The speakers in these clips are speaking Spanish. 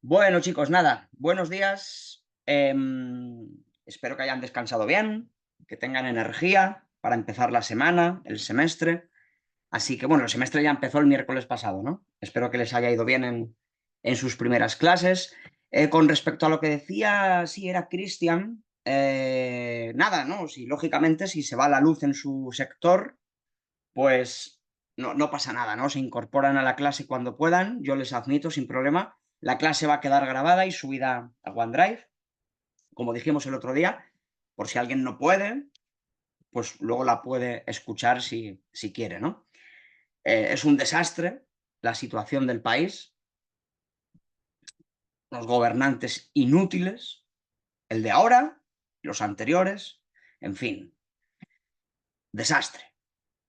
Bueno, chicos, nada, buenos días. Espero que hayan descansado bien, que tengan energía para empezar la semana, el semestre. Así que, bueno, el semestre ya empezó el miércoles pasado, ¿no? Espero que les haya ido bien en sus primeras clases. Con respecto a lo que decía, si era Cristian, nada, ¿no? Si, lógicamente, si se va la luz en su sector, pues no pasa nada, ¿no? Se incorporan a la clase cuando puedan, yo les admito sin problema. La clase va a quedar grabada y subida a OneDrive, como dijimos el otro día, por si alguien no puede, pues luego la puede escuchar si quiere, ¿no? Es un desastre la situación del país, los gobernantes inútiles, el de ahora, los anteriores, en fin, desastre.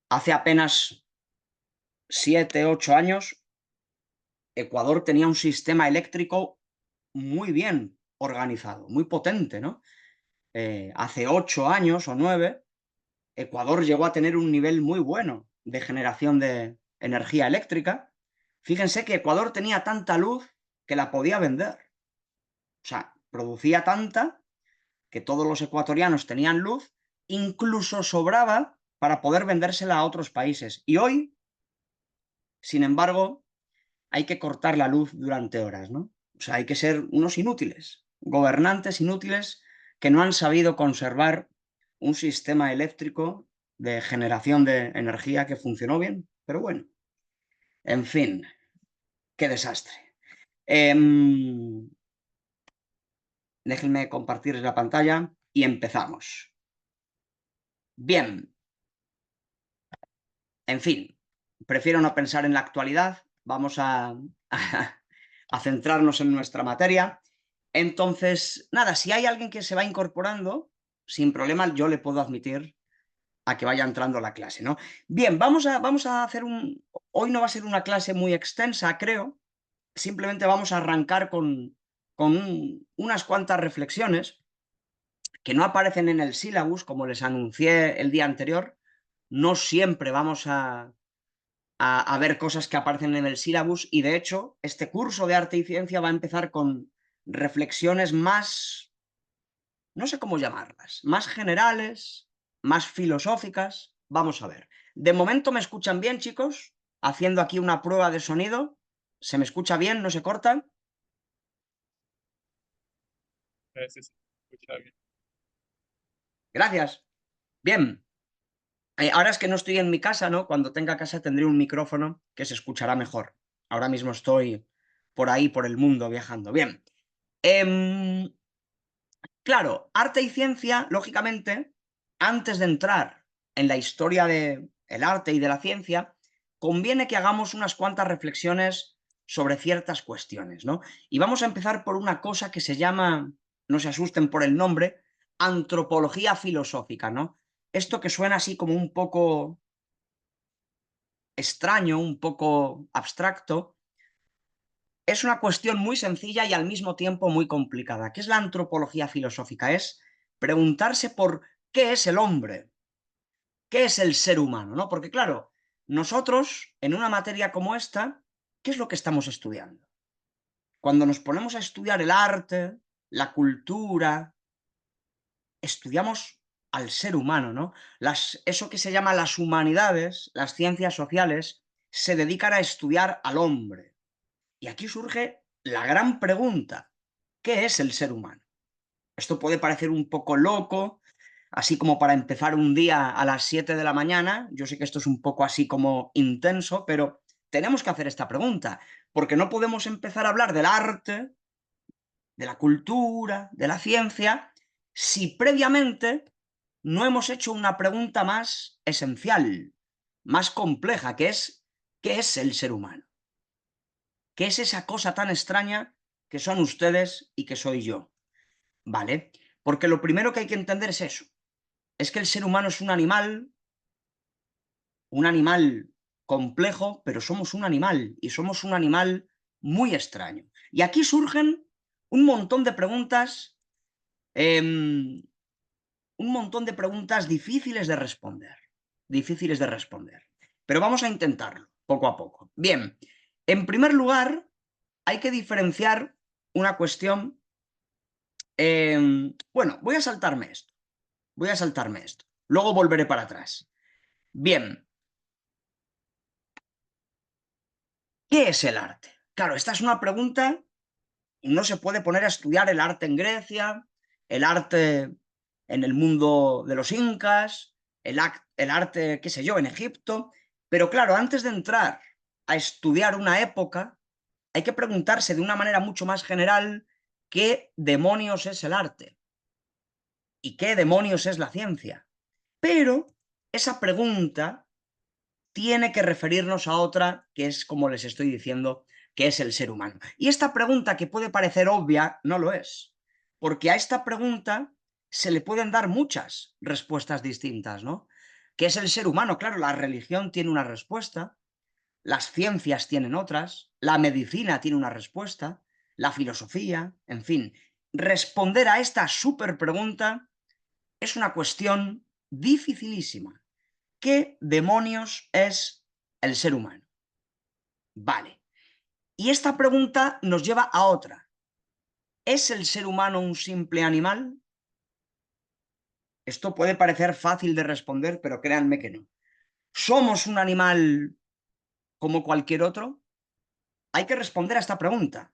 Hace apenas 7, 8 años Ecuador tenía un sistema eléctrico muy bien organizado, muy potente, ¿no? Hace 8 años o 9, Ecuador llegó a tener un nivel muy bueno de generación de energía eléctrica. Fíjense que Ecuador tenía tanta luz que la podía vender. O sea, producía tanta que todos los ecuatorianos tenían luz, incluso sobraba para poder vendérsela a otros países. Y hoy, sin embargo, hay que cortar la luz durante horas, ¿no? O sea, hay que ser unos inútiles, gobernantes inútiles que no han sabido conservar un sistema eléctrico de generación de energía que funcionó bien. Pero bueno, en fin, qué desastre. Déjenme compartir la pantalla y empezamos. Bien, en fin, prefiero no pensar en la actualidad, vamos a centrarnos en nuestra materia. Entonces, nada, si hay alguien que se va incorporando, sin problema yo le puedo admitir a que vaya entrando a la clase, ¿no? Bien, vamos a hacer un... Hoy no va a ser una clase muy extensa, creo. Simplemente vamos a arrancar con unas cuantas reflexiones que no aparecen en el sílabus, como les anuncié el día anterior. No siempre vamos a ver cosas que aparecen en el sílabus y, de hecho, este curso de arte y ciencia va a empezar con reflexiones más, no sé cómo llamarlas, más generales, más filosóficas. Vamos a ver. De momento me escuchan bien, chicos, haciendo aquí una prueba de sonido. ¿Se me escucha bien? ¿No se corta? Sí, sí, escucha bien. Gracias. Bien. Ahora es que no estoy en mi casa, ¿no? Cuando tenga casa tendré un micrófono que se escuchará mejor. Ahora mismo estoy por ahí, por el mundo, viajando. Bien. Em, Claro, arte y ciencia, lógicamente, antes de entrar en la historia del arte y de la ciencia, conviene que hagamos unas cuantas reflexiones sobre ciertas cuestiones, ¿no? Y vamos a empezar por una cosa que se llama, no se asusten por el nombre, antropología filosófica, ¿no? Esto que suena así como un poco extraño, un poco abstracto, es una cuestión muy sencilla y al mismo tiempo muy complicada. ¿Qué es la antropología filosófica? Es preguntarse por qué es el hombre, qué es el ser humano, ¿no? Porque claro, nosotros en una materia como esta, ¿qué es lo que estamos estudiando? Cuando nos ponemos a estudiar el arte, la cultura, estudiamos al ser humano, ¿no? Eso que se llama las humanidades, las ciencias sociales, se dedican a estudiar al hombre. Y aquí surge la gran pregunta, ¿qué es el ser humano? Esto puede parecer un poco loco, así como para empezar un día a las 7 de la mañana. Yo sé que esto es un poco así como intenso, pero tenemos que hacer esta pregunta, porque no podemos empezar a hablar del arte, de la cultura, de la ciencia, si previamente no hemos hecho una pregunta más esencial, más compleja, que es ¿qué es el ser humano? ¿Qué es esa cosa tan extraña que son ustedes y que soy yo? ¿Vale? Porque lo primero que hay que entender es eso. Es que el ser humano es un animal complejo, pero somos un animal y somos un animal muy extraño. Y aquí surgen un montón de preguntas, un montón de preguntas difíciles de responder, difíciles de responder. Pero vamos a intentarlo poco a poco. Bien, en primer lugar, hay que diferenciar. una cuestión... bueno, voy a saltarme esto. Voy a saltarme esto. Luego volveré para atrás. Bien. ¿Qué es el arte? Claro, esta es una pregunta. No se puede poner a estudiar el arte en Grecia, el arte en el mundo de los incas, el arte, qué sé yo, en Egipto. Pero claro, antes de entrar a estudiar una época, hay que preguntarse de una manera mucho más general qué demonios es el arte y qué demonios es la ciencia. Pero esa pregunta tiene que referirnos a otra que es, como les estoy diciendo, que es el ser humano. Y esta pregunta, que puede parecer obvia, no lo es, porque a esta pregunta se le pueden dar muchas respuestas distintas, ¿no? ¿Qué es el ser humano? Claro, la religión tiene una respuesta, las ciencias tienen otras, la medicina tiene una respuesta, la filosofía, en fin. Responder a esta súper pregunta es una cuestión dificilísima. ¿Qué demonios es el ser humano? Vale. Y esta pregunta nos lleva a otra. ¿Es el ser humano un simple animal? Esto puede parecer fácil de responder, pero créanme que no. ¿Somos un animal como cualquier otro? Hay que responder a esta pregunta.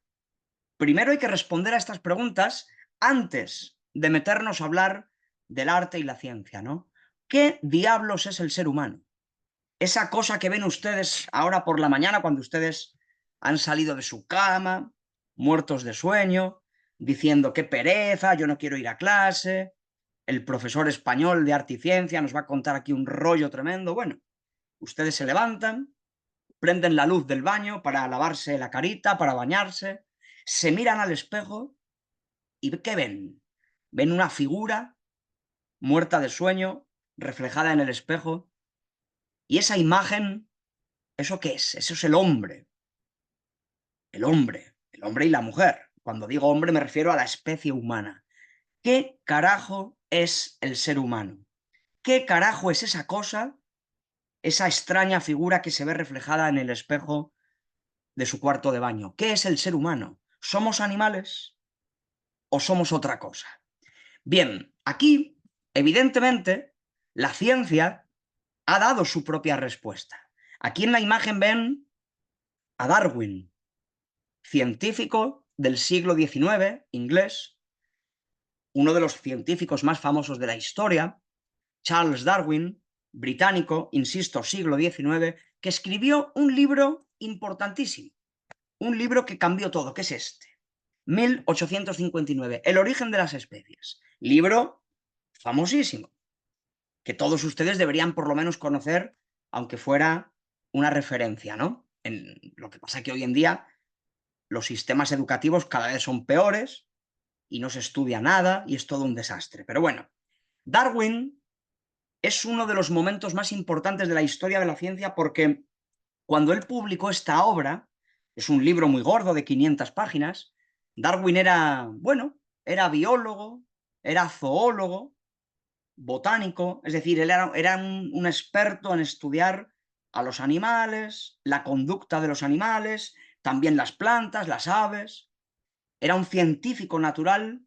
Primero hay que responder a estas preguntas antes de meternos a hablar del arte y la ciencia, ¿no? ¿Qué diablos es el ser humano? Esa cosa que ven ustedes ahora por la mañana cuando ustedes han salido de su cama, muertos de sueño, diciendo qué pereza, yo no quiero ir a clase, el profesor español de arte y ciencia nos va a contar aquí un rollo tremendo. Bueno, ustedes se levantan, prenden la luz del baño para lavarse la carita, para bañarse, se miran al espejo y ¿qué ven? Ven una figura muerta de sueño, reflejada en el espejo, y esa imagen, ¿eso qué es? Eso es el hombre. El hombre y la mujer. Cuando digo hombre me refiero a la especie humana. ¿Qué carajo es el ser humano? ¿Qué carajo es esa cosa, esa extraña figura que se ve reflejada en el espejo de su cuarto de baño? ¿Qué es el ser humano? ¿Somos animales o somos otra cosa? Bien, aquí, evidentemente, la ciencia ha dado su propia respuesta. Aquí en la imagen ven a Darwin, científico del siglo XIX, inglés, uno de los científicos más famosos de la historia, Charles Darwin, británico, insisto, siglo XIX, que escribió un libro importantísimo, un libro que cambió todo, que es este, 1859, El origen de las especies, libro famosísimo, que todos ustedes deberían por lo menos conocer, aunque fuera una referencia, ¿no? Lo que pasa que hoy en día los sistemas educativos cada vez son peores y no se estudia nada y es todo un desastre. Pero bueno, Darwin es uno de los momentos más importantes de la historia de la ciencia porque cuando él publicó esta obra, es un libro muy gordo de 500 páginas, Darwin era, bueno, era biólogo, era zoólogo, botánico, es decir, él era un experto en estudiar a los animales, la conducta de los animales, también las plantas, las aves. Era un científico natural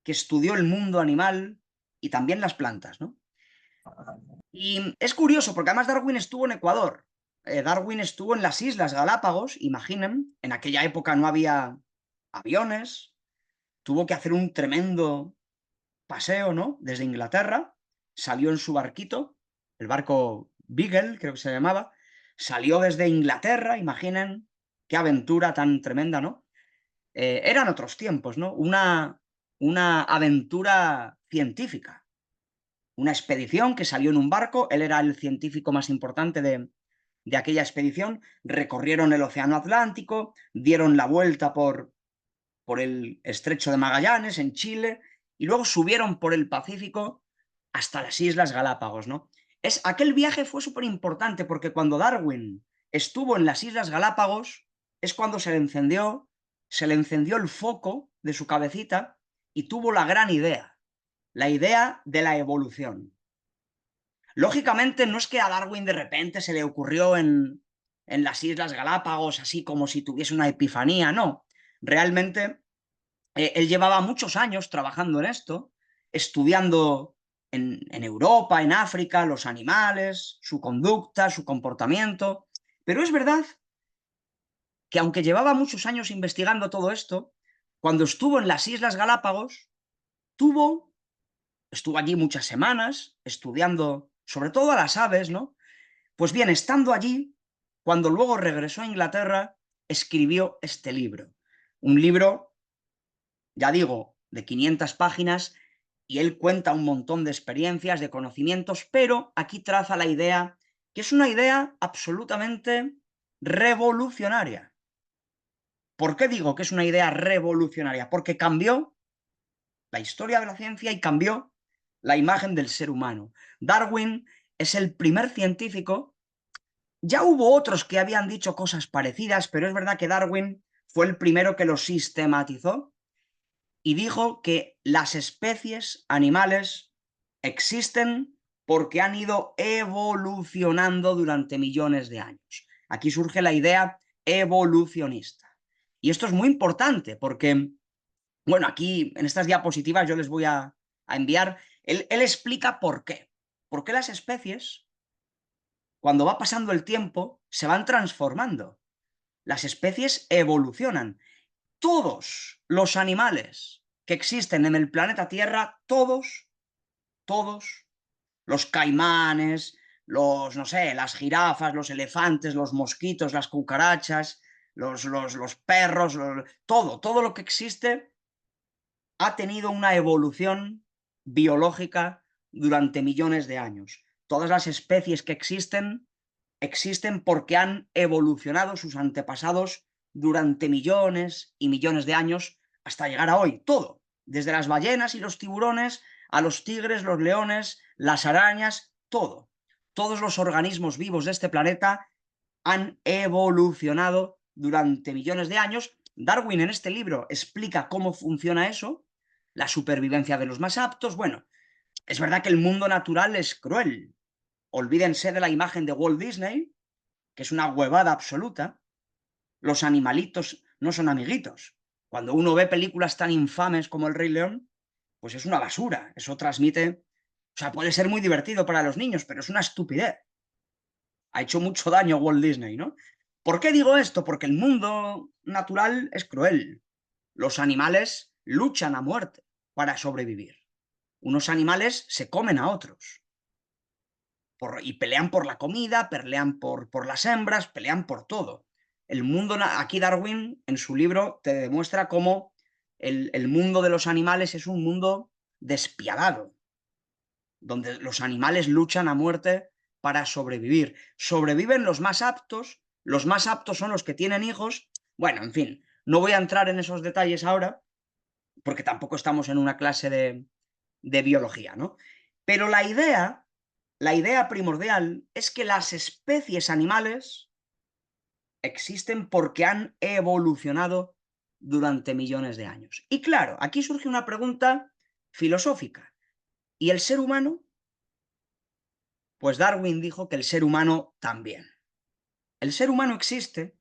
que estudió el mundo animal y también las plantas, ¿no? Y es curioso porque además Darwin estuvo en Ecuador. Darwin estuvo en las Islas Galápagos, imaginen, en aquella época no había aviones, tuvo que hacer un tremendo paseo, ¿no? Desde Inglaterra, salió en su barquito, el barco Beagle, creo que se llamaba, salió desde Inglaterra, imaginen, qué aventura tan tremenda, ¿no? Eran otros tiempos, ¿no? Una aventura científica, una expedición que salió en un barco, él era el científico más importante de aquella expedición, recorrieron el Océano Atlántico, dieron la vuelta por el Estrecho de Magallanes en Chile y luego subieron por el Pacífico hasta las Islas Galápagos, ¿no? Aquel viaje fue súper importante porque cuando Darwin estuvo en las Islas Galápagos es cuando se le encendió el foco de su cabecita y tuvo la gran idea, la idea de la evolución. Lógicamente no es que a Darwin de repente se le ocurrió en las Islas Galápagos así como si tuviese una epifanía, no. Realmente Él llevaba muchos años trabajando en esto, estudiando en Europa, en África, los animales, su conducta, su comportamiento. Pero es verdad que aunque llevaba muchos años investigando todo esto, cuando estuvo en las Islas Galápagos, estuvo allí muchas semanas estudiando sobre todo a las aves, ¿no? Pues bien, estando allí, cuando luego regresó a Inglaterra, escribió este libro. Un libro, ya digo, de 500 páginas, y él cuenta un montón de experiencias, de conocimientos, pero aquí traza la idea, que es una idea absolutamente revolucionaria. ¿Por qué digo que es una idea revolucionaria? Porque cambió la historia de la ciencia y cambió la imagen del ser humano. Darwin es el primer científico. Ya hubo otros que habían dicho cosas parecidas, pero es verdad que Darwin fue el primero que lo sistematizó y dijo que las especies animales existen porque han ido evolucionando durante millones de años. Aquí surge la idea evolucionista. Y esto es muy importante porque, bueno, aquí en estas diapositivas yo les voy a enviar, él explica por qué. ¿Por qué las especies, cuando va pasando el tiempo, se van transformando? Las especies evolucionan. Todos los animales que existen en el planeta Tierra, todos, los caimanes, no sé, las jirafas, los elefantes, los mosquitos, las cucarachas, los perros, todo lo que existe ha tenido una evolución biológica durante millones de años. Todas las especies que existen porque han evolucionado sus antepasados durante millones y millones de años hasta llegar a hoy. Todo, desde las ballenas y los tiburones a los tigres, los leones, las arañas, todo. Todos los organismos vivos de este planeta han evolucionado durante millones de años. Darwin en este libro explica cómo funciona eso, la supervivencia de los más aptos. Bueno, es verdad que el mundo natural es cruel. Olvídense de la imagen de Walt Disney, que es una huevada absoluta. Los animalitos no son amiguitos. Cuando uno ve películas tan infames como El Rey León, pues es una basura. Eso transmite... O sea, puede ser muy divertido para los niños, pero es una estupidez. Ha hecho mucho daño Walt Disney, ¿no? ¿Por qué digo esto? Porque el mundo natural es cruel. Los animales luchan a muerte para sobrevivir. Unos animales se comen a otros. Y pelean por la comida, pelean por las hembras, pelean por todo. El mundo, aquí Darwin en su libro te demuestra cómo el mundo de los animales es un mundo despiadado, donde los animales luchan a muerte para sobrevivir. Sobreviven los más aptos son los que tienen hijos. Bueno, en fin, no voy a entrar en esos detalles ahora, porque tampoco estamos en una clase de biología, ¿no? Pero la idea primordial es que las especies animales existen porque han evolucionado durante millones de años. Y claro, aquí surge una pregunta filosófica. ¿Y el ser humano? Pues Darwin dijo que el ser humano también. El ser humano existe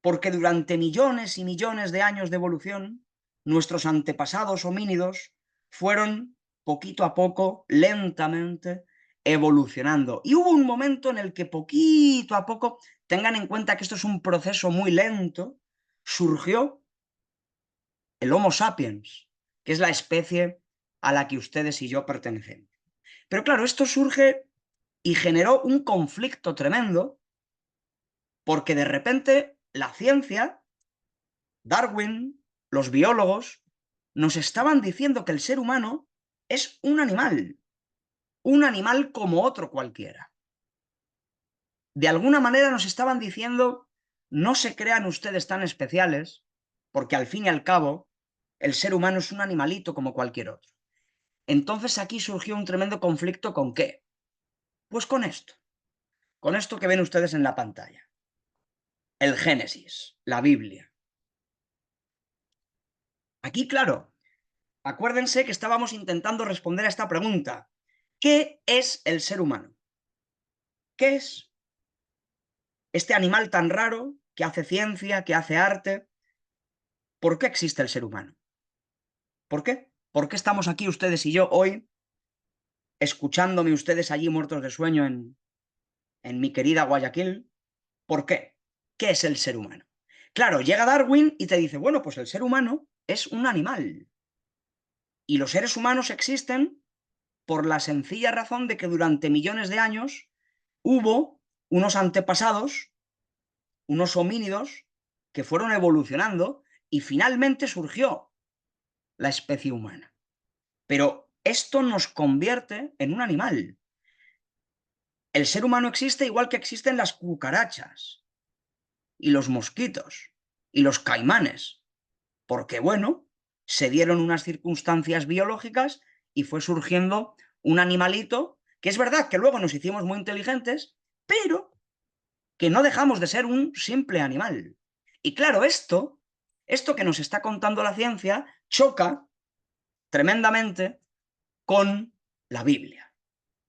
porque durante millones y millones de años de evolución, nuestros antepasados homínidos fueron poquito a poco, lentamente, evolucionando. Y hubo un momento en el que poquito a poco, tengan en cuenta que esto es un proceso muy lento, surgió el Homo sapiens, que es la especie a la que ustedes y yo pertenecemos. Pero claro, esto surge y generó un conflicto tremendo, porque de repente la ciencia, Darwin, los biólogos, nos estaban diciendo que el ser humano es un animal como otro cualquiera. De alguna manera nos estaban diciendo, no se crean ustedes tan especiales, porque al fin y al cabo, el ser humano es un animalito como cualquier otro. Entonces aquí surgió un tremendo conflicto ¿con qué? Pues con esto que ven ustedes en la pantalla. El Génesis, la Biblia. Aquí, claro, acuérdense que estábamos intentando responder a esta pregunta. ¿Qué es el ser humano? ¿Qué es este animal tan raro que hace ciencia, que hace arte? ¿Por qué existe el ser humano? ¿Por qué? ¿Por qué estamos aquí ustedes y yo hoy, escuchándome ustedes allí muertos de sueño en mi querida Guayaquil? ¿Por qué? ¿Qué es el ser humano? Claro, llega Darwin y te dice, bueno, pues el ser humano es un animal. Y los seres humanos existen por la sencilla razón de que durante millones de años hubo unos antepasados, unos homínidos, que fueron evolucionando y finalmente surgió la especie humana. Pero esto nos convierte en un animal. El ser humano existe igual que existen las cucarachas y los mosquitos y los caimanes, porque, bueno, se dieron unas circunstancias biológicas y fue surgiendo un animalito que es verdad que luego nos hicimos muy inteligentes, pero que no dejamos de ser un simple animal. Y claro, esto que nos está contando la ciencia choca tremendamente con la Biblia.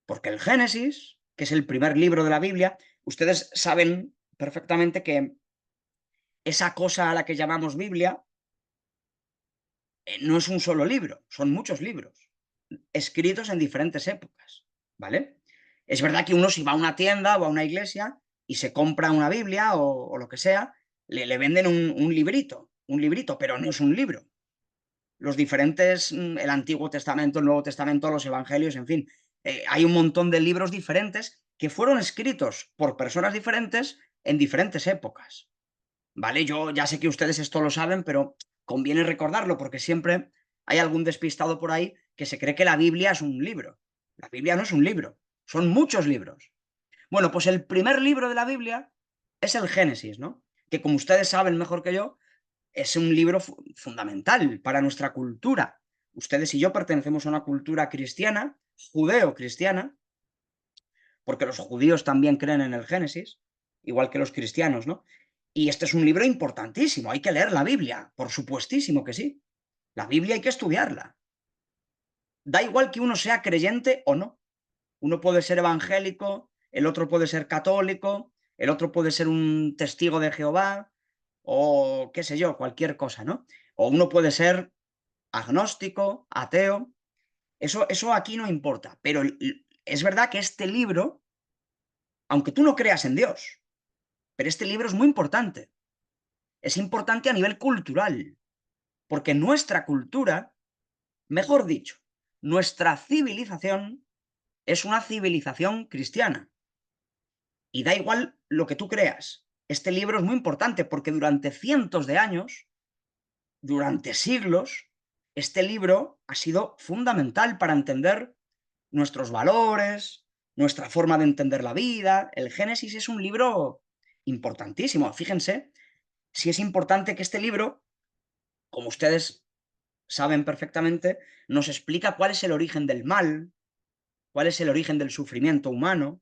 Porque el Génesis, que es el primer libro de la Biblia, ustedes saben perfectamente que esa cosa a la que llamamos Biblia no es un solo libro, son muchos libros, escritos en diferentes épocas, ¿vale? Es verdad que uno si va a una tienda o a una iglesia y se compra una Biblia o lo que sea, le venden un librito, pero no es un libro. Los diferentes, el Antiguo Testamento, el Nuevo Testamento, los Evangelios, en fin, hay un montón de libros diferentes que fueron escritos por personas diferentes en diferentes épocas. ¿Vale? Yo ya sé que ustedes esto lo saben, pero conviene recordarlo porque siempre hay algún despistado por ahí que se cree que la Biblia es un libro. La Biblia no es un libro, son muchos libros. Bueno, pues el primer libro de la Biblia es el Génesis, ¿no? Que como ustedes saben mejor que yo, es un libro fundamental para nuestra cultura. Ustedes y yo pertenecemos a una cultura cristiana, judeo-cristiana, porque los judíos también creen en el Génesis, igual que los cristianos, ¿no? Y este es un libro importantísimo, hay que leer la Biblia, por supuestísimo que sí. La Biblia hay que estudiarla. Da igual que uno sea creyente o no. Uno puede ser evangélico, el otro puede ser católico, el otro puede ser un testigo de Jehová, o qué sé yo, cualquier cosa, ¿no? O uno puede ser agnóstico, ateo. Eso aquí no importa. Pero es verdad que este libro, aunque tú no creas en Dios, pero este libro es muy importante. Es importante a nivel cultural, porque nuestra cultura, mejor dicho, nuestra civilización es una civilización cristiana. Y da igual lo que tú creas. Este libro es muy importante porque durante cientos de años, durante siglos, este libro ha sido fundamental para entender nuestros valores, nuestra forma de entender la vida. El Génesis es un libro importantísimo. Fíjense si es importante que este libro, como ustedes saben perfectamente, nos explica cuál es el origen del mal, cuál es el origen del sufrimiento humano,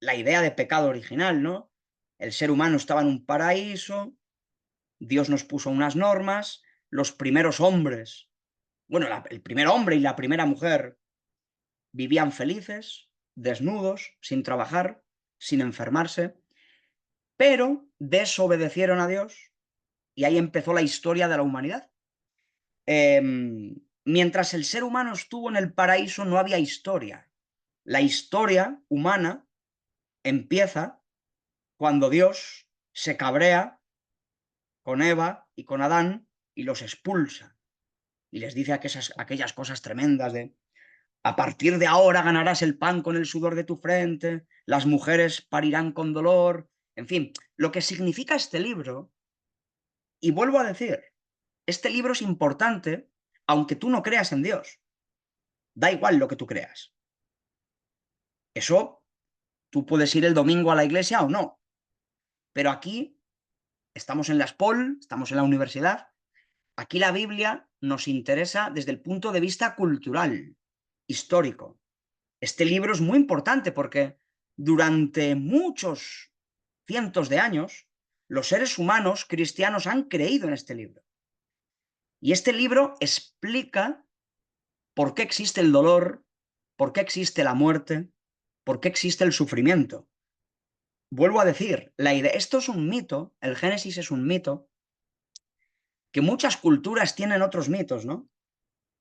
la idea de pecado original, ¿no? El ser humano estaba en un paraíso, Dios nos puso unas normas, los primeros hombres, bueno, el primer hombre y la primera mujer vivían felices, desnudos, sin trabajar, sin enfermarse, pero desobedecieron a Dios y ahí empezó la historia de la humanidad. Mientras el ser humano estuvo en el paraíso no había historia. La historia humana empieza cuando Dios se cabrea con Eva y con Adán y los expulsa y les dice aquellas cosas tremendas de a partir de ahora ganarás el pan con el sudor de tu frente, las mujeres parirán con dolor, en fin, lo que significa este libro. Y vuelvo a decir, este libro es importante aunque tú no creas en Dios. Da igual lo que tú creas. Eso, tú puedes ir el domingo a la iglesia o no. Pero aquí estamos en la SPOL, estamos en la universidad. Aquí la Biblia nos interesa desde el punto de vista cultural, histórico. Este libro es muy importante porque durante muchos cientos de años los seres humanos cristianos han creído en este libro. Y este libro explica por qué existe el dolor, por qué existe la muerte, por qué existe el sufrimiento. Vuelvo a decir, esto es un mito, el Génesis es un mito, que muchas culturas tienen otros mitos, ¿no?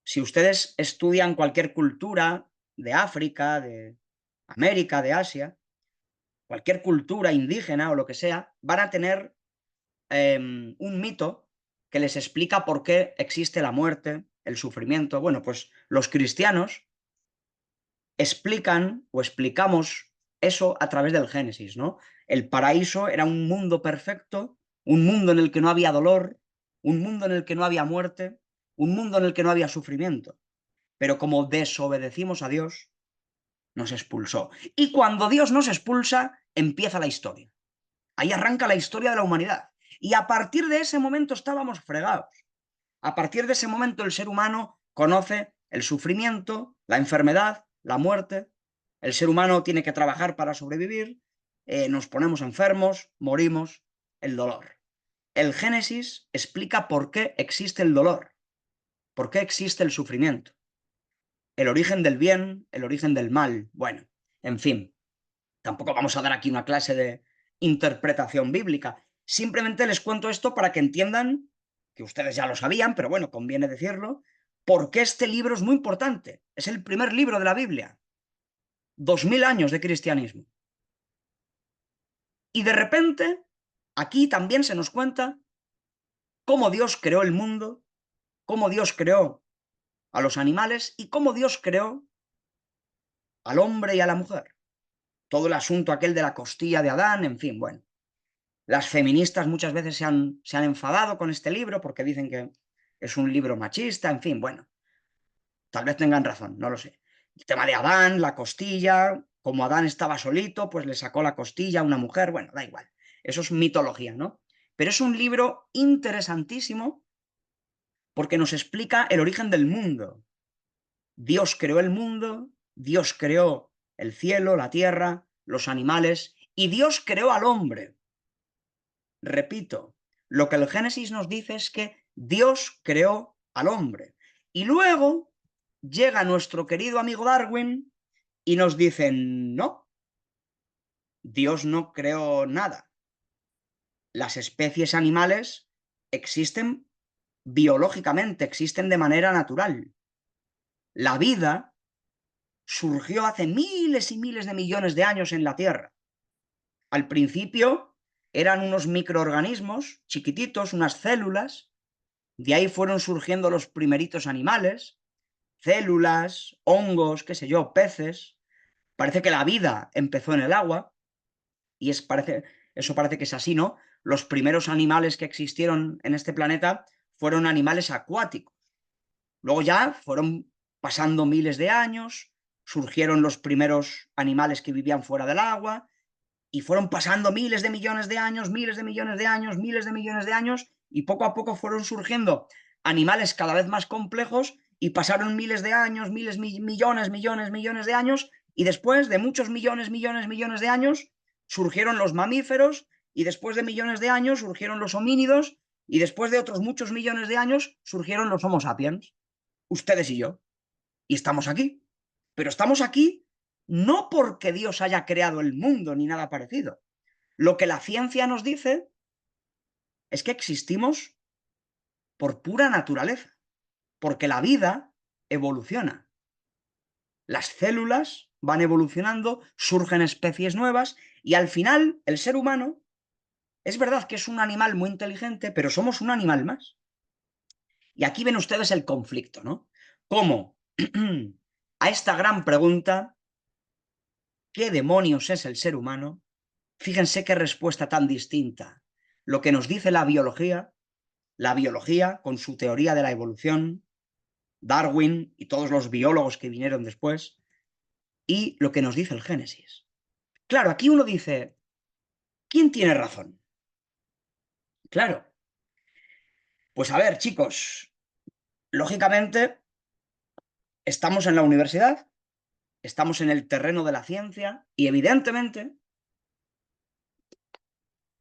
Si ustedes estudian cualquier cultura de África, de América, de Asia, cualquier cultura indígena o lo que sea, van a tener un mito que les explica por qué existe la muerte, el sufrimiento. Bueno, pues los cristianos explican o explicamos eso a través del Génesis, ¿no? El paraíso era un mundo perfecto, un mundo en el que no había dolor, un mundo en el que no había muerte, un mundo en el que no había sufrimiento. Pero como desobedecimos a Dios, nos expulsó. Y cuando Dios nos expulsa, empieza la historia. Ahí arranca la historia de la humanidad. Y a partir de ese momento estábamos fregados. A partir de ese momento el ser humano conoce el sufrimiento, la enfermedad, la muerte. El ser humano tiene que trabajar para sobrevivir, nos ponemos enfermos, morimos, el dolor. El Génesis explica por qué existe el dolor, por qué existe el sufrimiento, el origen del bien, el origen del mal. Bueno, en fin, tampoco vamos a dar aquí una clase de interpretación bíblica. Simplemente les cuento esto para que entiendan, que ustedes ya lo sabían, pero bueno, conviene decirlo, por qué este libro es muy importante. Es el primer libro de la Biblia. 2000 años de cristianismo. Y de repente, aquí también se nos cuenta cómo Dios creó el mundo, cómo Dios creó a los animales y cómo Dios creó al hombre y a la mujer. Todo el asunto aquel de la costilla de Adán, en fin, bueno. Las feministas muchas veces se han enfadado con este libro porque dicen que es un libro machista, en fin, bueno, tal vez tengan razón, no lo sé. El tema de Adán, la costilla, como Adán estaba solito, pues le sacó la costilla a una mujer, bueno, da igual, eso es mitología, ¿no? Pero es un libro interesantísimo porque nos explica el origen del mundo. Dios creó el mundo, Dios creó el cielo, la tierra, los animales, y Dios creó al hombre. Repito, lo que el Génesis nos dice es que Dios creó al hombre. Y luego llega nuestro querido amigo Darwin y nos dice, no, Dios no creó nada. Las especies animales existen biológicamente, existen de manera natural. La vida surgió hace miles y miles de millones de años en la Tierra. Al principio eran unos microorganismos chiquititos, unas células. De ahí fueron surgiendo los primeritos animales, células, hongos, qué sé yo, peces. Parece que la vida empezó en el agua y eso parece que es así, ¿no? Los primeros animales que existieron en este planeta fueron animales acuáticos. Luego ya fueron pasando miles de años, surgieron los primeros animales que vivían fuera del agua y fueron pasando miles de millones de años, miles de millones de años, miles de millones de años, y poco a poco fueron surgiendo animales cada vez más complejos y pasaron miles de años, miles, millones, millones, millones de años, y después de muchos millones, millones, millones de años, surgieron los mamíferos, y después de millones de años surgieron los homínidos, y después de otros muchos millones de años surgieron los Homo sapiens, ustedes y yo, y estamos aquí. Pero estamos aquí no porque Dios haya creado el mundo ni nada parecido. Lo que la ciencia nos dice es que existimos por pura naturaleza, porque la vida evoluciona. Las células van evolucionando, surgen especies nuevas y al final el ser humano es verdad que es un animal muy inteligente, pero somos un animal más. Y aquí ven ustedes el conflicto, ¿no? ¿Cómo a esta gran pregunta, ¿qué demonios es el ser humano? Fíjense qué respuesta tan distinta. Lo que nos dice la biología con su teoría de la evolución, Darwin y todos los biólogos que vinieron después, y lo que nos dice el Génesis. Claro, aquí uno dice, ¿quién tiene razón? Claro, pues a ver, chicos, lógicamente estamos en la universidad, estamos en el terreno de la ciencia y evidentemente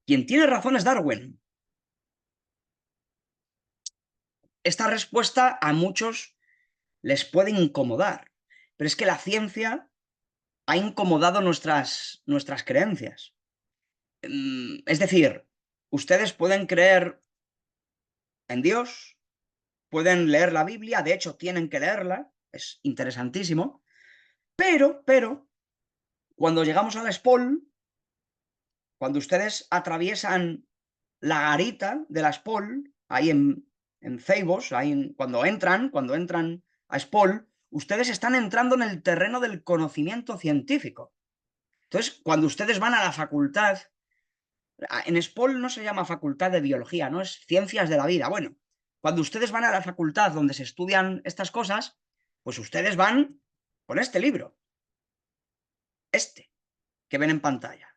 quien tiene razón es Darwin. Esta respuesta a muchos les puede incomodar, pero es que la ciencia ha incomodado nuestras creencias. Es decir, ustedes pueden creer en Dios, pueden leer la Biblia, de hecho tienen que leerla, es interesantísimo, pero, cuando llegamos a la SPOL, cuando ustedes atraviesan la garita de la SPOL, ahí en Ceibos, cuando entran a SPOL, ustedes están entrando en el terreno del conocimiento científico. Entonces, cuando ustedes van a la facultad, en SPOL no se llama facultad de biología, no es ciencias de la vida. Bueno, cuando ustedes van a la facultad donde se estudian estas cosas, pues ustedes van con este libro, este, que ven en pantalla.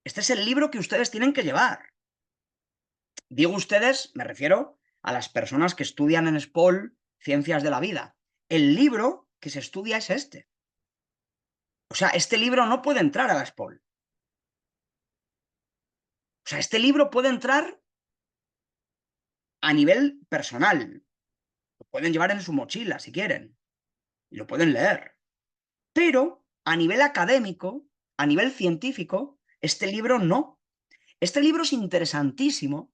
Este es el libro que ustedes tienen que llevar. Digo ustedes, me refiero a las personas que estudian en SPOL ciencias de la vida. El libro que se estudia es este. O sea, este libro no puede entrar a la SPOL. O sea, este libro puede entrar a nivel personal. Lo pueden llevar en su mochila si quieren. Y lo pueden leer. Pero a nivel académico, a nivel científico, este libro no. Este libro es interesantísimo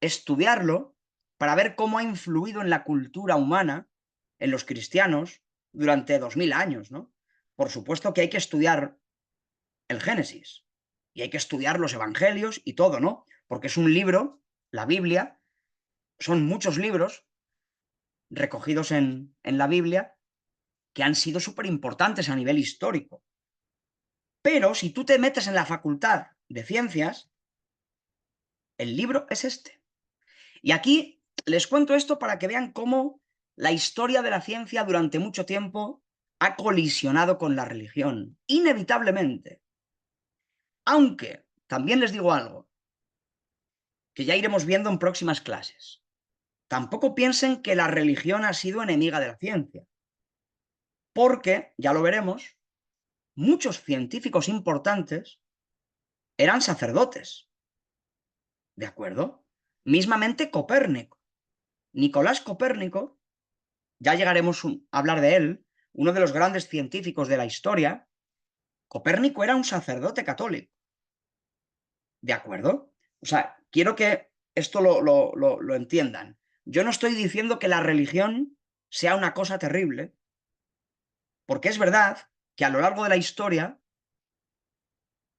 estudiarlo para ver cómo ha influido en la cultura humana, en los cristianos, durante 2000 años, ¿no? Por supuesto que hay que estudiar el Génesis y hay que estudiar los evangelios y todo, ¿no? Porque es un libro, la Biblia, son muchos libros recogidos en la Biblia que han sido súper importantes a nivel histórico. Pero si tú te metes en la facultad de ciencias, el libro es este. Y aquí les cuento esto para que vean cómo la historia de la ciencia durante mucho tiempo ha colisionado con la religión, inevitablemente. Aunque, también les digo algo, que ya iremos viendo en próximas clases. Tampoco piensen que la religión ha sido enemiga de la ciencia, porque, ya lo veremos, muchos científicos importantes eran sacerdotes, ¿de acuerdo? Mismamente Copérnico. Nicolás Copérnico, ya llegaremos a hablar de él, uno de los grandes científicos de la historia. Copérnico era un sacerdote católico, ¿de acuerdo? O sea, quiero que esto lo entiendan. Yo no estoy diciendo que la religión sea una cosa terrible, porque es verdad que a lo largo de la historia,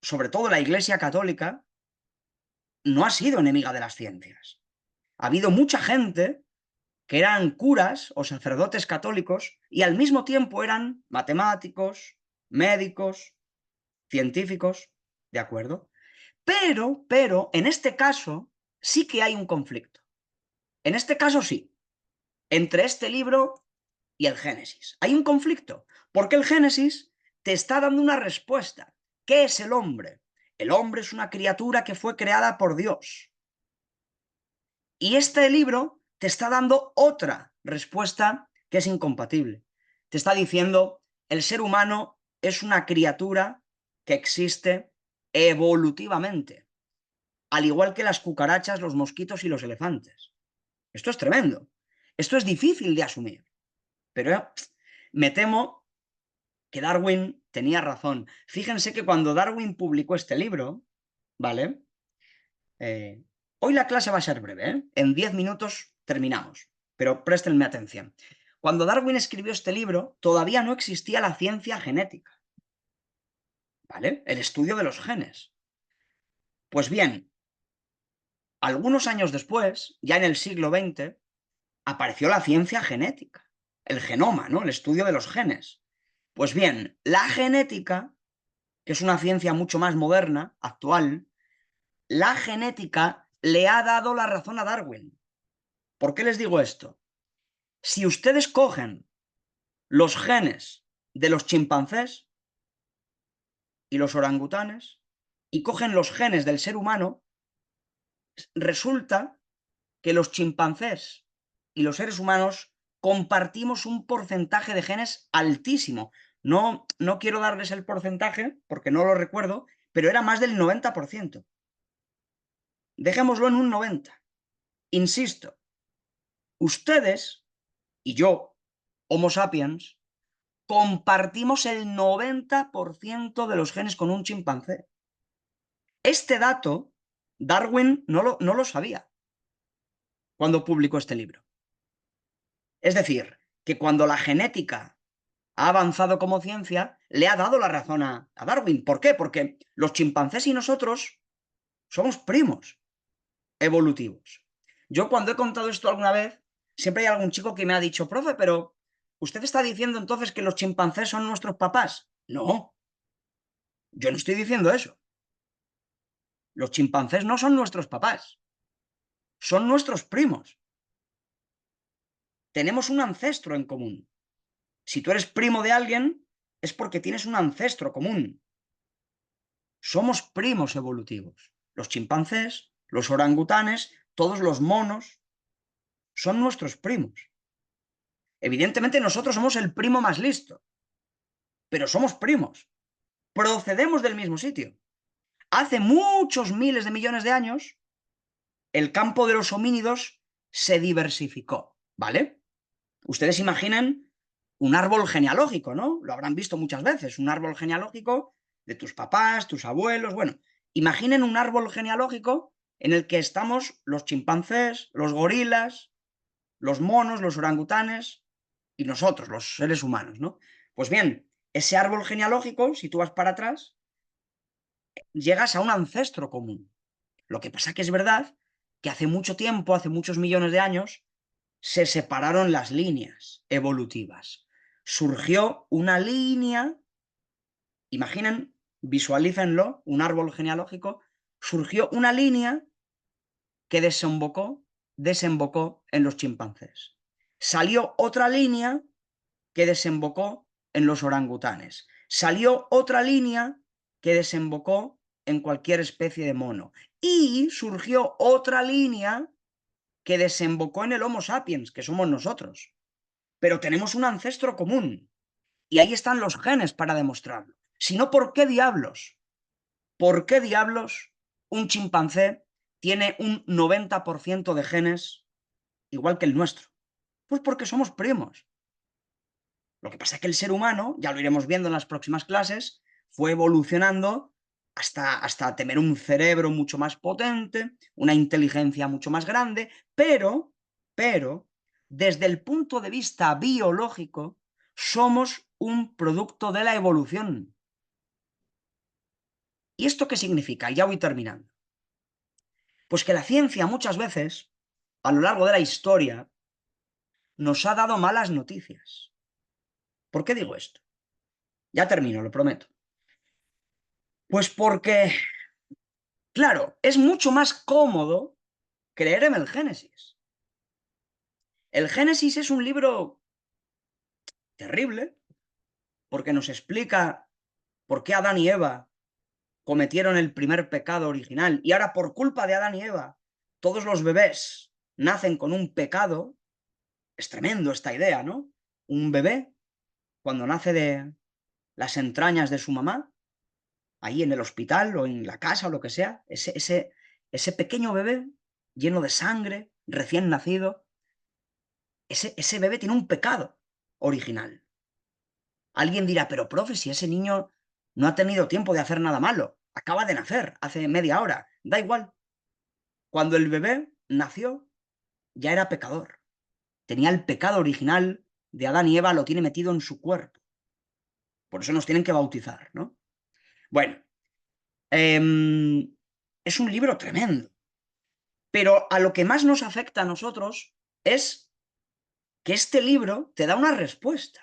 sobre todo la Iglesia Católica, no ha sido enemiga de las ciencias. Ha habido mucha gente que eran curas o sacerdotes católicos y al mismo tiempo eran matemáticos, médicos, científicos, ¿de acuerdo? Pero, en este caso sí que hay un conflicto. En este caso sí, entre este libro y el Génesis. Hay un conflicto, porque el Génesis te está dando una respuesta. ¿Qué es el hombre? El hombre es una criatura que fue creada por Dios. Y este libro te está dando otra respuesta que es incompatible. Te está diciendo, el ser humano es una criatura que existe evolutivamente, al igual que las cucarachas, los mosquitos y los elefantes. Esto es tremendo. Esto es difícil de asumir. Pero me temo que Darwin tenía razón. Fíjense que cuando Darwin publicó este libro, ¿vale? Hoy la clase va a ser breve, ¿eh? En 10 minutos terminamos, pero préstenme atención. Cuando Darwin escribió este libro, todavía no existía la ciencia genética, ¿vale? El estudio de los genes. Pues bien, algunos años después, ya en el siglo XX, apareció la ciencia genética, el genoma, ¿no? El estudio de los genes. Pues bien, la genética, que es una ciencia mucho más moderna, actual, la genética le ha dado la razón a Darwin. ¿Por qué les digo esto? Si ustedes cogen los genes de los chimpancés y los orangutanes y cogen los genes del ser humano, resulta que los chimpancés y los seres humanos compartimos un porcentaje de genes altísimo. No quiero darles el porcentaje porque no lo recuerdo, pero era más del 90%. Dejémoslo en un 90%. Insisto, ustedes y yo, Homo sapiens, compartimos el 90% de los genes con un chimpancé. Este dato, Darwin no lo sabía cuando publicó este libro. Es decir, que cuando la genética ha avanzado como ciencia, le ha dado la razón a Darwin. ¿Por qué? Porque los chimpancés y nosotros somos primos evolutivos. Yo cuando he contado esto alguna vez, siempre hay algún chico que me ha dicho, profe, pero ¿usted está diciendo entonces que los chimpancés son nuestros papás? No, yo no estoy diciendo eso. Los chimpancés no son nuestros papás, son nuestros primos. Tenemos un ancestro en común. Si tú eres primo de alguien, es porque tienes un ancestro común. Somos primos evolutivos. Los chimpancés, los orangutanes, todos los monos, son nuestros primos. Evidentemente nosotros somos el primo más listo, pero somos primos. Procedemos del mismo sitio. Hace muchos miles de millones de años, el campo de los homínidos se diversificó, ¿vale? Ustedes imaginen un árbol genealógico, ¿no? Lo habrán visto muchas veces, un árbol genealógico de tus papás, tus abuelos, bueno, imaginen un árbol genealógico en el que estamos los chimpancés, los gorilas, los monos, los orangutanes y nosotros, los seres humanos, ¿no? Pues bien, ese árbol genealógico, si tú vas para atrás, llegas a un ancestro común. Lo que pasa que es verdad que hace mucho tiempo, hace muchos millones de años, se separaron las líneas evolutivas. Surgió una línea, imaginen, visualícenlo, un árbol genealógico, surgió una línea que desembocó en los chimpancés. Salió otra línea que desembocó en los orangutanes. Salió otra línea que desembocó en cualquier especie de mono. Y surgió otra línea que desembocó en el Homo sapiens, que somos nosotros. Pero tenemos un ancestro común. Y ahí están los genes para demostrarlo. Si no, ¿por qué diablos? ¿Por qué diablos un chimpancé tiene un 90% de genes igual que el nuestro? Pues porque somos primos. Lo que pasa es que el ser humano, ya lo iremos viendo en las próximas clases, fue evolucionando hasta tener un cerebro mucho más potente, una inteligencia mucho más grande, pero, desde el punto de vista biológico, somos un producto de la evolución. ¿Y esto qué significa? Ya voy terminando. Pues que la ciencia muchas veces, a lo largo de la historia, nos ha dado malas noticias. ¿Por qué digo esto? Ya termino, lo prometo. Pues porque, claro, es mucho más cómodo creer en el Génesis. El Génesis es un libro terrible porque nos explica por qué Adán y Eva cometieron el primer pecado original y ahora por culpa de Adán y Eva todos los bebés nacen con un pecado. Es tremendo esta idea, ¿no? Un bebé, cuando nace de las entrañas de su mamá, ahí en el hospital o en la casa o lo que sea, ese pequeño bebé lleno de sangre, recién nacido, ese bebé tiene un pecado original. Alguien dirá, pero profe, si ese niño no ha tenido tiempo de hacer nada malo, acaba de nacer hace media hora, da igual. Cuando el bebé nació, ya era pecador. Tenía el pecado original de Adán y Eva, lo tiene metido en su cuerpo. Por eso nos tienen que bautizar, ¿no? Bueno, es un libro tremendo. Pero a lo que más nos afecta a nosotros es que este libro te da una respuesta.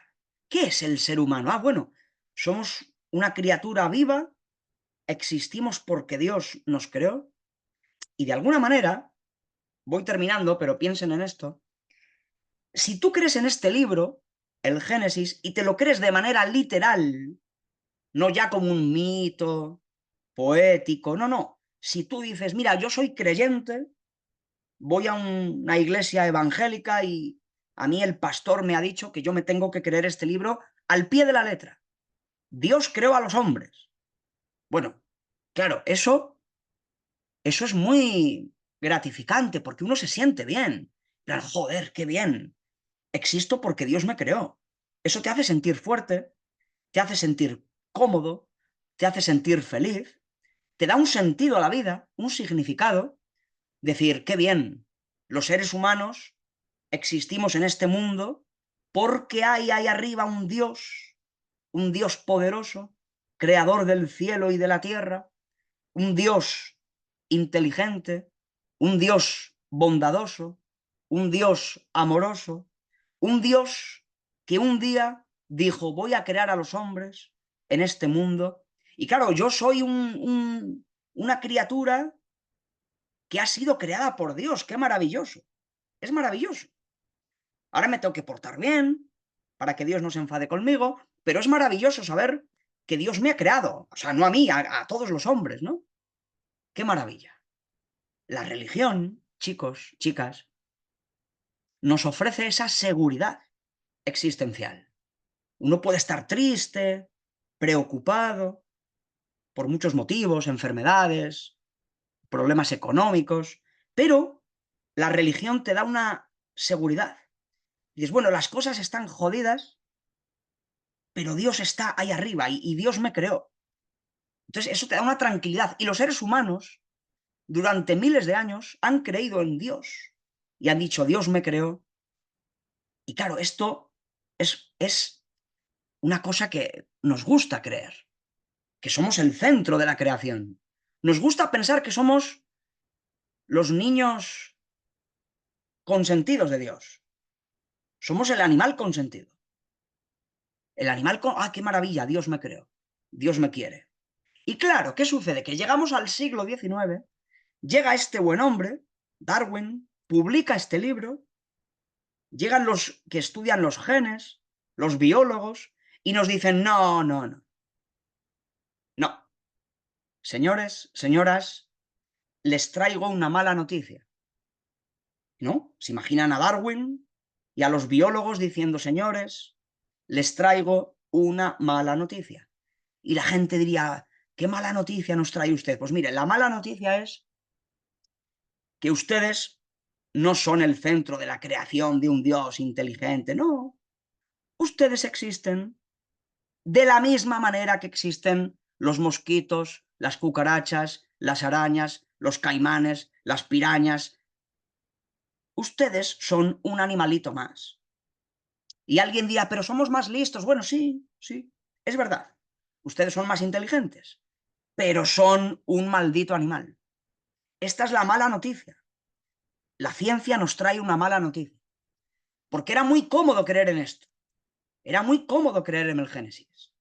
¿Qué es el ser humano? Ah, bueno, somos una criatura viva, existimos porque Dios nos creó y de alguna manera, voy terminando, pero piensen en esto, si tú crees en este libro, el Génesis, y te lo crees de manera literal, no ya como un mito poético, no, no. Si tú dices, mira, yo soy creyente, voy a una iglesia evangélica y a mí el pastor me ha dicho que yo me tengo que creer este libro al pie de la letra. Dios creó a los hombres. Bueno, claro, eso es muy gratificante porque uno se siente bien. Claro, joder, qué bien. Existo porque Dios me creó. Eso te hace sentir fuerte, te hace sentir cómodo, te hace sentir feliz, te da un sentido a la vida, un significado. Decir, qué bien, los seres humanos existimos en este mundo porque hay ahí arriba un Dios poderoso, creador del cielo y de la tierra, un Dios inteligente, un Dios bondadoso, un Dios amoroso, un Dios que un día dijo, voy a crear a los hombres en este mundo. Y claro, yo soy una criatura que ha sido creada por Dios. ¡Qué maravilloso! Es maravilloso. Ahora me tengo que portar bien para que Dios no se enfade conmigo, pero es maravilloso saber que Dios me ha creado. O sea, no a mí, a todos los hombres, ¿no? ¡Qué maravilla! La religión, chicos, chicas, nos ofrece esa seguridad existencial. Uno puede estar triste, preocupado, por muchos motivos, enfermedades, problemas económicos, pero la religión te da una seguridad. Dices, bueno, las cosas están jodidas, pero Dios está ahí arriba y Dios me creó. Entonces, eso te da una tranquilidad. Y los seres humanos, durante miles de años, han creído en Dios y han dicho, Dios me creó. Y claro, esto es una cosa que nos gusta creer, que somos el centro de la creación. Nos gusta pensar que somos los niños consentidos de Dios. Somos el animal consentido. El animal ¡ah, qué maravilla! Dios me creó. Dios me quiere. Y claro, ¿qué sucede? Que llegamos al siglo XIX, llega este buen hombre, Darwin, publica este libro, llegan los que estudian los genes, los biólogos, y nos dicen, no, no, no, no. Señores, señoras, les traigo una mala noticia. ¿No? Se imaginan a Darwin y a los biólogos diciendo, señores, les traigo una mala noticia. Y la gente diría, ¿qué mala noticia nos trae usted? Pues mire, la mala noticia es que ustedes no son el centro de la creación de un Dios inteligente, no. Ustedes existen de la misma manera que existen los mosquitos, las cucarachas, las arañas, los caimanes, las pirañas. Ustedes son un animalito más. Y alguien dirá, pero somos más listos. Bueno, sí, sí, es verdad. Ustedes son más inteligentes, pero son un maldito animal. Esta es la mala noticia. La ciencia nos trae una mala noticia. Porque era muy cómodo creer en esto. Era muy cómodo creer en el Génesis.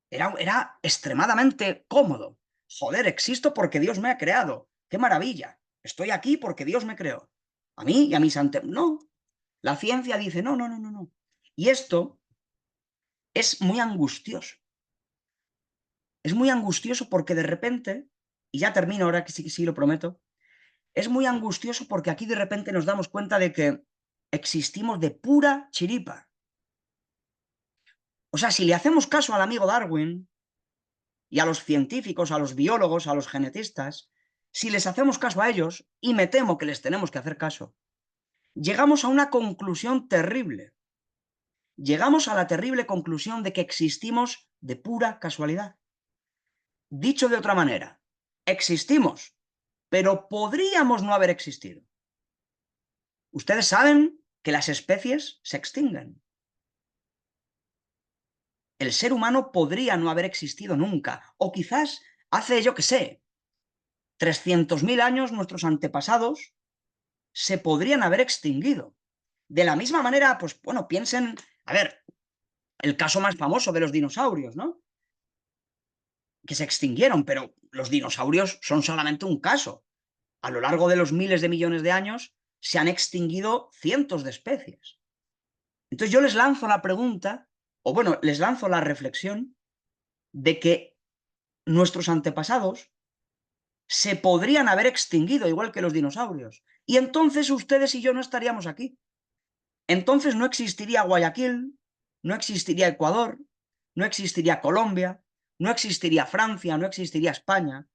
Era extremadamente cómodo. Joder, existo porque Dios me ha creado. ¡Qué maravilla! Estoy aquí porque Dios me creó. A mí y a mis ante... No. La ciencia dice, no, no, no, no, no. Y esto es muy angustioso. Es muy angustioso porque de repente, y ya termino ahora que sí lo prometo, es muy angustioso porque aquí de repente nos damos cuenta de que existimos de pura chiripa. O sea, si le hacemos caso al amigo Darwin y a los científicos, a los biólogos, a los genetistas, si les hacemos caso a ellos, y me temo que les tenemos que hacer caso, llegamos a una conclusión terrible. Llegamos a la terrible conclusión de que existimos de pura casualidad. Dicho de otra manera, existimos, pero podríamos no haber existido. Ustedes saben que las especies se extinguen. El ser humano podría no haber existido nunca, o quizás hace, yo qué sé, 300.000 años nuestros antepasados se podrían haber extinguido. De la misma manera, pues bueno, piensen, a ver, el caso más famoso de los dinosaurios, ¿no? Que se extinguieron, pero los dinosaurios son solamente un caso. A lo largo de los miles de millones de años se han extinguido cientos de especies. Entonces yo les lanzo la pregunta, o bueno, les lanzo la reflexión de que nuestros antepasados se podrían haber extinguido igual que los dinosaurios. Y entonces ustedes y yo no estaríamos aquí. Entonces no existiría Guayaquil, no existiría Ecuador, no existiría Colombia, no existiría Francia, no existiría España.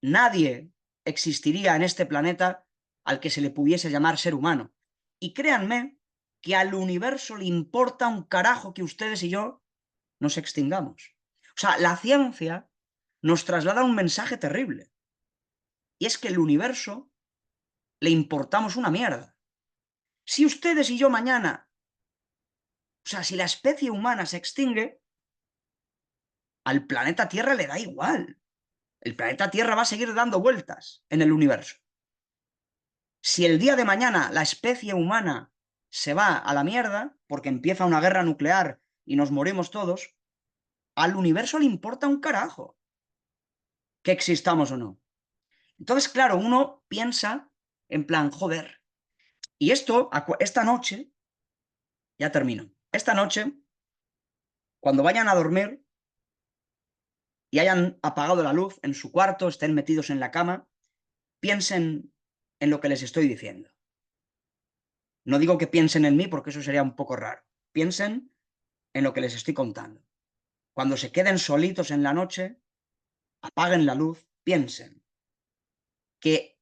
Nadie existiría en este planeta al que se le pudiese llamar ser humano. Y créanme que al universo le importa un carajo que ustedes y yo nos extingamos. O sea, la ciencia nos traslada un mensaje terrible. Y es que el universo le importamos una mierda. Si ustedes y yo mañana, o sea, si la especie humana se extingue, al planeta Tierra le da igual. El planeta Tierra va a seguir dando vueltas en el universo. Si el día de mañana la especie humana se va a la mierda, porque empieza una guerra nuclear y nos morimos todos, al universo le importa un carajo que existamos o no. Entonces, claro, uno piensa en plan, joder, y esto, esta noche, ya termino, esta noche, cuando vayan a dormir y hayan apagado la luz en su cuarto, estén metidos en la cama, piensen en lo que les estoy diciendo. No digo que piensen en mí porque eso sería un poco raro. Piensen en lo que les estoy contando. Cuando se queden solitos en la noche, apaguen la luz, piensen que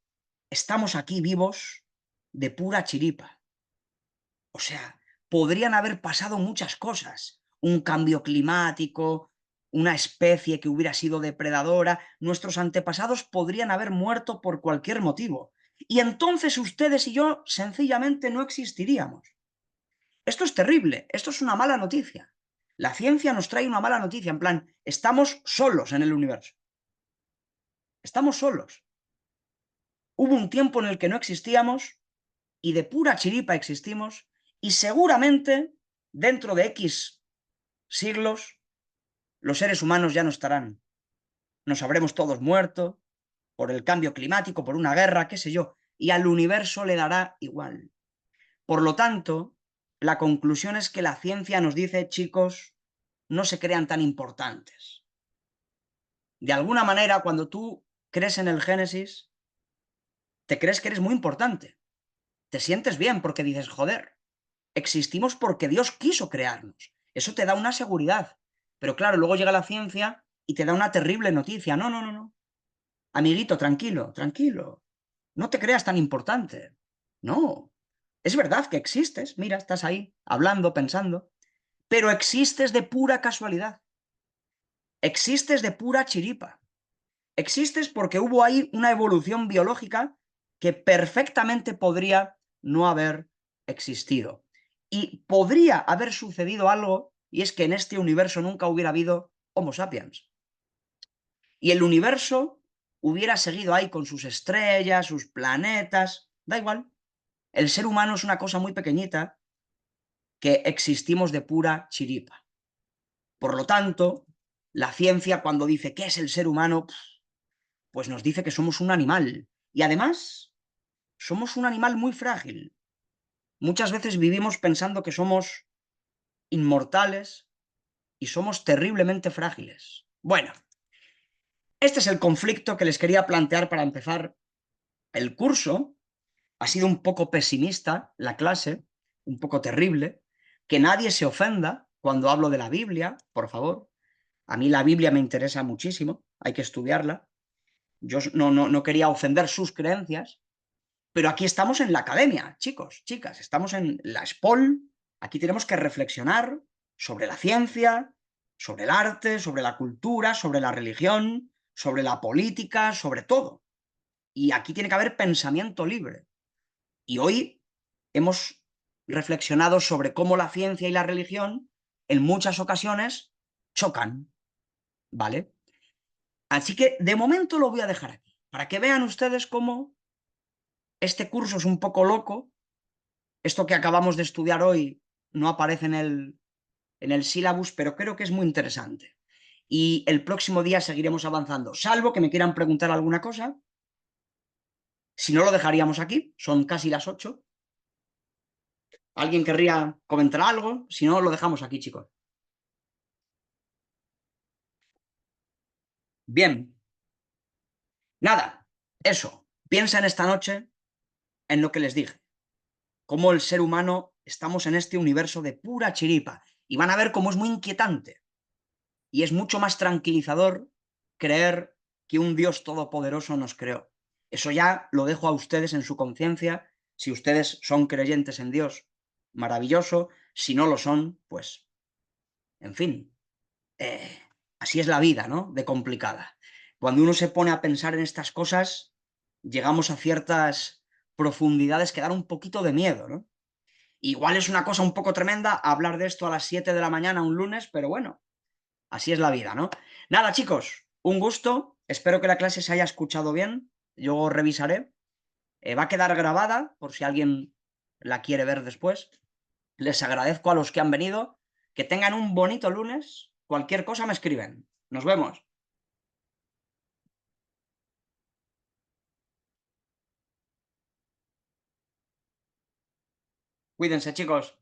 estamos aquí vivos de pura chiripa. O sea, podrían haber pasado muchas cosas. Un cambio climático, una especie que hubiera sido depredadora. Nuestros antepasados podrían haber muerto por cualquier motivo. Y entonces ustedes y yo sencillamente no existiríamos. Esto es terrible, esto es una mala noticia. La ciencia nos trae una mala noticia, en plan, estamos solos en el universo. Estamos solos. Hubo un tiempo en el que no existíamos y de pura chiripa existimos y seguramente dentro de X siglos los seres humanos ya no estarán. Nos habremos todos muerto por el cambio climático, por una guerra, qué sé yo, y al universo le dará igual. Por lo tanto, la conclusión es que la ciencia nos dice, chicos, no se crean tan importantes. De alguna manera, cuando tú crees en el Génesis, te crees que eres muy importante. Te sientes bien porque dices, joder, existimos porque Dios quiso crearnos. Eso te da una seguridad. Pero claro, luego llega la ciencia y te da una terrible noticia. No, no, no, no. Amiguito, tranquilo, tranquilo. No te creas tan importante. No. Es verdad que existes. Mira, estás ahí, hablando, pensando. Pero existes de pura casualidad. Existes de pura chiripa. Existes porque hubo ahí una evolución biológica que perfectamente podría no haber existido. Y podría haber sucedido algo, y es que en este universo nunca hubiera habido Homo sapiens. Y el universo hubiera seguido ahí con sus estrellas, sus planetas, da igual. El ser humano es una cosa muy pequeñita que existimos de pura chiripa. Por lo tanto, la ciencia cuando dice qué es el ser humano, pues nos dice que somos un animal. Y además, somos un animal muy frágil. Muchas veces vivimos pensando que somos inmortales y somos terriblemente frágiles. Bueno, este es el conflicto que les quería plantear para empezar el curso. Ha sido un poco pesimista la clase, un poco terrible. Que nadie se ofenda cuando hablo de la Biblia, por favor. A mí la Biblia me interesa muchísimo, hay que estudiarla. Yo no quería ofender sus creencias, pero aquí estamos en la academia, chicos, chicas, estamos en la SPOL, aquí tenemos que reflexionar sobre la ciencia, sobre el arte, sobre la cultura, sobre la religión, sobre la política, sobre todo. Y aquí tiene que haber pensamiento libre. Y hoy hemos reflexionado sobre cómo la ciencia y la religión en muchas ocasiones chocan, ¿vale? Así que de momento lo voy a dejar aquí, para que vean ustedes cómo este curso es un poco loco. Esto que acabamos de estudiar hoy no aparece en el sílabus, pero creo que es muy interesante. Y el próximo día seguiremos avanzando, salvo que me quieran preguntar alguna cosa. Si no, lo dejaríamos aquí, son casi las 8. ¿Alguien querría comentar algo? Si no, lo dejamos aquí, chicos. Bien, nada, eso. Piensa en esta noche en lo que les dije. Cómo el ser humano estamos en este universo de pura chiripa. Y van a ver cómo es muy inquietante. Y es mucho más tranquilizador creer que un Dios todopoderoso nos creó. Eso ya lo dejo a ustedes en su conciencia. Si ustedes son creyentes en Dios, maravilloso. Si no lo son, pues, en fin, así es la vida, ¿no? De complicada. Cuando uno se pone a pensar en estas cosas, llegamos a ciertas profundidades que dan un poquito de miedo, ¿no? Igual es una cosa un poco tremenda hablar de esto a las 7 de la mañana un lunes, pero bueno, así es la vida, ¿no? Nada, chicos, un gusto. Espero que la clase se haya escuchado bien. Yo revisaré. Va a quedar grabada por si alguien la quiere ver después. Les agradezco a los que han venido. Que tengan un bonito lunes. Cualquier cosa me escriben. Nos vemos. Cuídense, chicos.